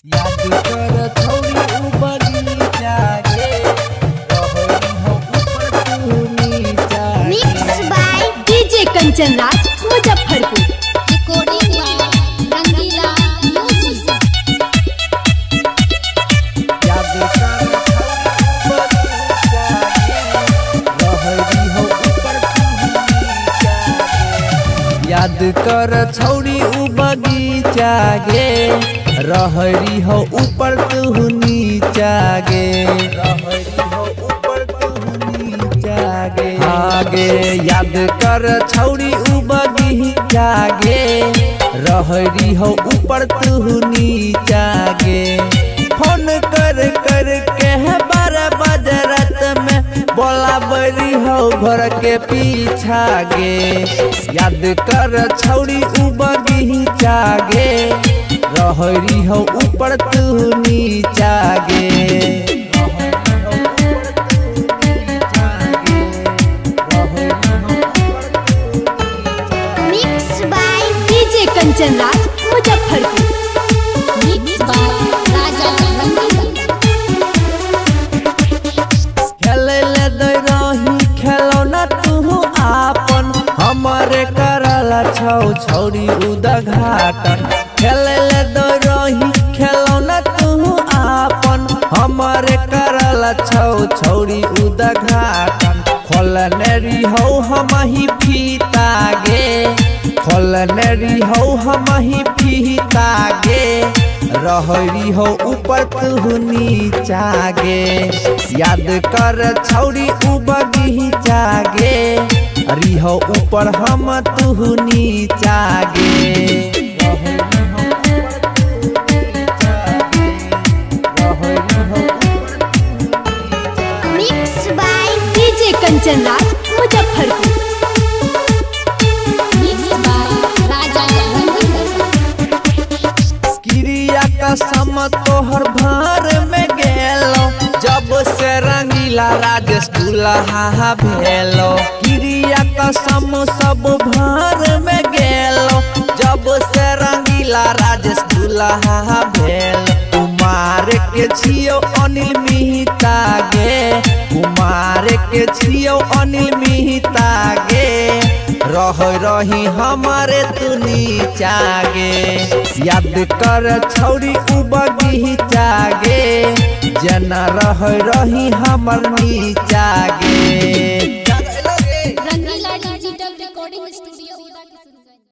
याद कर छौरी उ बगीचा गे, रहरी हो ऊपर तू नीचा गे। Mix by DJ Kanchan Raj Muzaffarpur. Recording by Rangeela music. याद कर छौरी उ बगीचा गे, रहरी हो ऊपर तू नीचा गे। याद कर छौरी उ बगीचा गे, रहरी हो ऊपर तू नीचा गे, रहरी हो ऊपर तू नीचा गे। आगे याद कर छौरी उ बगीचा गे, रहरी हो ऊपर तू नीचा गे। फोन कर कर के 12 बजे रात में बोला बरी हो घर के पीछा गे। याद कर छौरी उ बगीचा गे, रहरी हो ऊपर तू नीचा गे। Mix by DJ Kanchan Raj Muzaffarpur. Mix by Raja Rangila. खेले ले दे रही खेलौना तू आपन, हमारे करला छौ छौरी उद्घाटन। खेले ले दे रही खेलौना तू आपन, हमारे करला छौ छौरी उद्घाटन। खोलनेरी हो हम ही फीता गे, खोलनेरी हो हम ही फीता गे, रहरी हो ऊपर तू नीचा गे। याद कर छौरी उ बगीचा गे, अरी हो ऊपर हम तू नीचा गे। Mix by DJ Kanchan Raj Muzaffarpur. Mix by Raja Rangila. क्रिया कसम तोहर भार में गेलो, जब से रंगीला राजेश दुल्हा भेलो। क्रिया कसम सब भार में गेलो, जब से रंगीला राजेश दुल्हा भेल। कुमार के छियो अनिल मिहिता गे, कुमार के छियो अनिल मिहिता गे, रही हमारे तू नीचा गे। याद कर छौरी उ बगीचा गे, जना रही हमर नीचा गे।